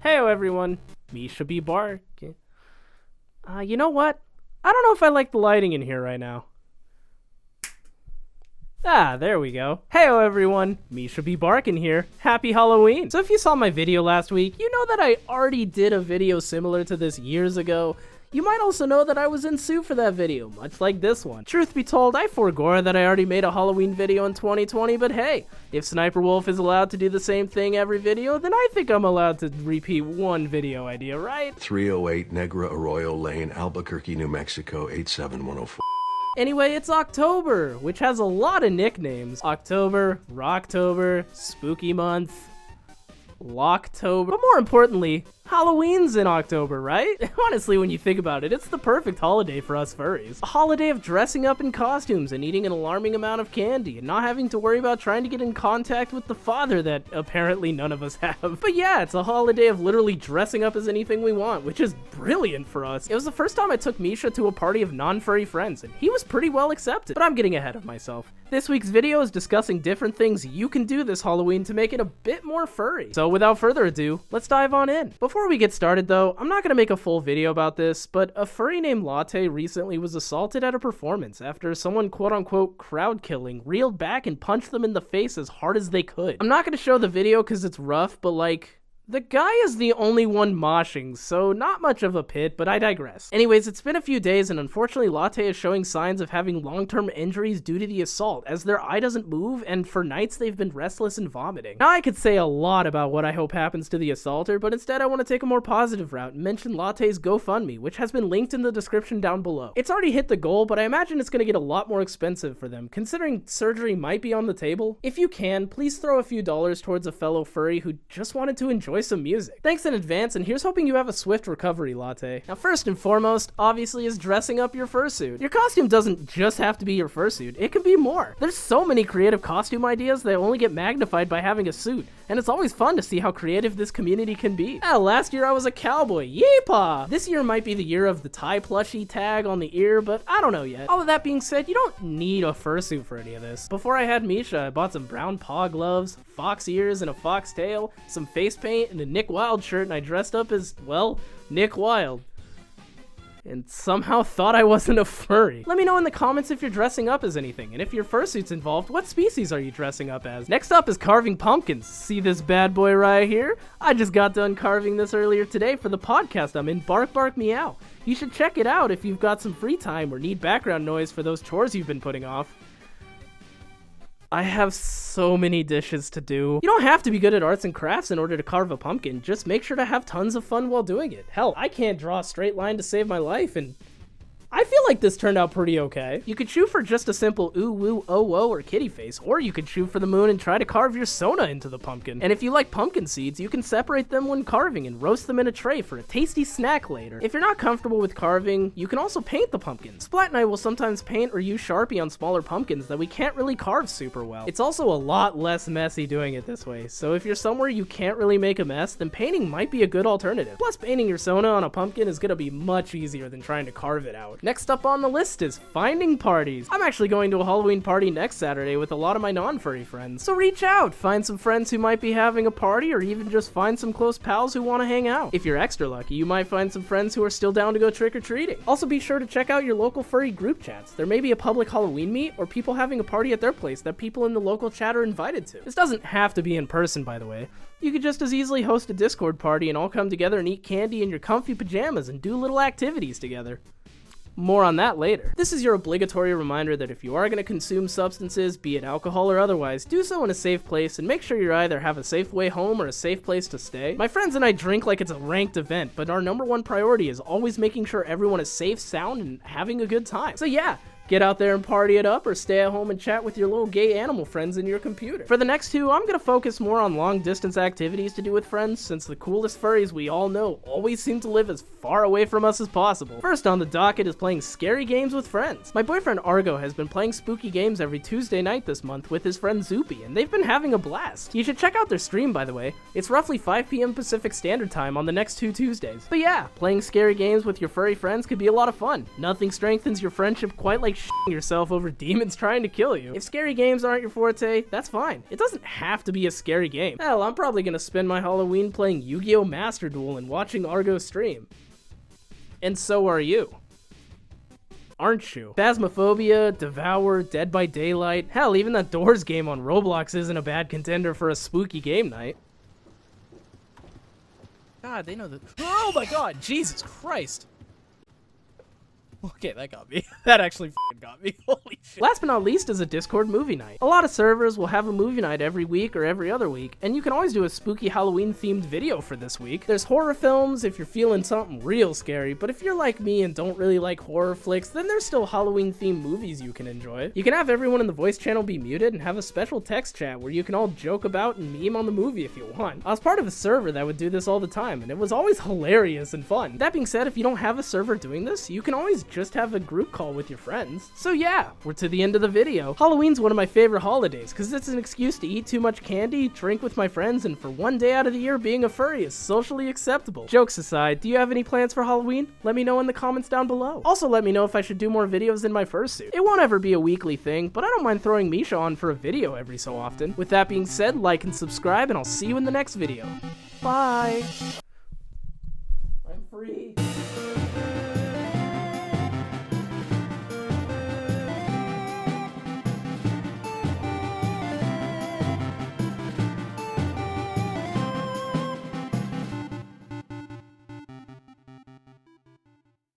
Heyo everyone, Misha be Bark. You know what? I don't know if I like the lighting in here right now. There we go. Heyo everyone, Misha be Barkin here. Happy Halloween! So if you saw my video last week, you know that I already did a video similar to this years ago. You might also know that I was in suit for that video, much like this one. Truth be told, I forgot that I already made a Halloween video in 2020, but hey, if Sniper Wolf is allowed to do the same thing every video, then I think I'm allowed to repeat one video idea, right? 308 Negra Arroyo Lane, Albuquerque, New Mexico, 87104. Anyway, it's October, which has a lot of nicknames. October, Rocktober, Spooky Month, Locktober, but more importantly, Halloween's in October, right? Honestly, when you think about it, it's the perfect holiday for us furries. A holiday of dressing up in costumes and eating an alarming amount of candy and not having to worry about trying to get in contact with the father that apparently none of us have. But yeah, it's a holiday of literally dressing up as anything we want, which is brilliant for us. It was the first time I took Misha to a party of non-furry friends, and he was pretty well accepted. But I'm getting ahead of myself. This week's video is discussing different things you can do this Halloween to make it a bit more furry. So without further ado, let's dive on in. Before we get started though, I'm not going to make a full video about this, but a furry named Latte recently was assaulted at a performance after someone quote-unquote crowd killing reeled back and punched them in the face as hard as they could. I'm not going to show the video because it's rough, but like, the guy is the only one moshing, so not much of a pit, but I digress. Anyways, it's been a few days and unfortunately Latte is showing signs of having long-term injuries due to the assault, as their eye doesn't move and for nights they've been restless and vomiting. Now I could say a lot about what I hope happens to the assaulter, but instead I want to take a more positive route and mention Latte's GoFundMe, which has been linked in the description down below. It's already hit the goal, but I imagine it's going to get a lot more expensive for them, considering surgery might be on the table. If you can, please throw a few dollars towards a fellow furry who just wanted to enjoy some music. Thanks in advance, and here's hoping you have a swift recovery, Latte. Now first and foremost, obviously, is dressing up your fursuit. Your costume doesn't just have to be your fursuit, it can be more. There's so many creative costume ideas that only get magnified by having a suit, and it's always fun to see how creative this community can be. Last year I was a cowboy, yeepaw! This year might be the year of the tie plushie tag on the ear, but I don't know yet. All of that being said, you don't need a fursuit for any of this. Before I had Misha, I bought some brown paw gloves, fox ears and a fox tail, some face paint, and a Nick Wilde shirt, and I dressed up as, well, Nick Wilde. And somehow thought I wasn't a furry. Let me know in the comments if you're dressing up as anything, and if your fursuit's involved, what species are you dressing up as? Next up is carving pumpkins. See this bad boy right here? I just got done carving this earlier today for the podcast I'm in, BarkBarkMeow. You should check it out if you've got some free time or need background noise for those chores you've been putting off. I have so many dishes to do. You don't have to be good at arts and crafts in order to carve a pumpkin, just make sure to have tons of fun while doing it. Hell, I can't draw a straight line to save my life, and I feel like this turned out pretty okay. You could shoot for just a simple ooh, woo, oh, whoa, or kitty face, or you could shoot for the moon and try to carve your Sona into the pumpkin. And if you like pumpkin seeds, you can separate them when carving and roast them in a tray for a tasty snack later. If you're not comfortable with carving, you can also paint the pumpkins. Splat and I will sometimes paint or use Sharpie on smaller pumpkins that we can't really carve super well. It's also a lot less messy doing it this way, so if you're somewhere you can't really make a mess, then painting might be a good alternative. Plus, painting your Sona on a pumpkin is gonna be much easier than trying to carve it out. Next up on the list is finding parties. I'm actually going to a Halloween party next Saturday with a lot of my non-furry friends. So reach out, find some friends who might be having a party, or even just find some close pals who want to hang out. If you're extra lucky, you might find some friends who are still down to go trick-or-treating. Also be sure to check out your local furry group chats. There may be a public Halloween meet, or people having a party at their place that people in the local chat are invited to. This doesn't have to be in person, by the way. You could just as easily host a Discord party and all come together and eat candy in your comfy pajamas and do little activities together. More on that later. This is your obligatory reminder that if you are going to consume substances, be it alcohol or otherwise, do so in a safe place and make sure you either have a safe way home or a safe place to stay. My friends and I drink like it's a ranked event, but our #1 priority is always making sure everyone is safe, sound, and having a good time. So yeah, get out there and party it up, or stay at home and chat with your little gay animal friends in your computer. For the next two, I'm gonna focus more on long-distance activities to do with friends, since the coolest furries we all know always seem to live as far away from us as possible. First on the docket is playing scary games with friends. My boyfriend Argo has been playing spooky games every Tuesday night this month with his friend Zoopy, and they've been having a blast. You should check out their stream, by the way. It's roughly 5 p.m. Pacific Standard Time on the next 2 Tuesdays. But yeah, playing scary games with your furry friends could be a lot of fun. Nothing strengthens your friendship quite like shitting yourself over demons trying to kill you. If scary games aren't your forte, that's fine. It doesn't have to be a scary game. Hell, I'm probably gonna spend my Halloween playing Yu-Gi-Oh! Master Duel and watching Argo stream. And so are you. Aren't you? Phasmophobia, Devour, Dead by Daylight, hell, even that Doors game on Roblox isn't a bad contender for a spooky game night. God, they know that. Oh my god, Jesus Christ. Okay, that got me. That actually f***ing got me. Holy shit. Last but not least is a Discord movie night. A lot of servers will have a movie night every week or every other week, and you can always do a spooky Halloween themed video for this week. There's horror films if you're feeling something real scary, but if you're like me and don't really like horror flicks, then there's still Halloween themed movies you can enjoy. You can have everyone in the voice channel be muted and have a special text chat where you can all joke about and meme on the movie if you want. I was part of a server that would do this all the time, and it was always hilarious and fun. That being said, if you don't have a server doing this, you can always just have a group call with your friends. So yeah, we're to the end of the video. Halloween's one of my favorite holidays because it's an excuse to eat too much candy, drink with my friends, and for one day out of the year being a furry is socially acceptable. Jokes aside, do you have any plans for Halloween? Let me know in the comments down below. Also let me know if I should do more videos in my fursuit. It won't ever be a weekly thing, but I don't mind throwing Misha on for a video every so often. With that being said, like and subscribe, and I'll see you in the next video. Bye! I'm free.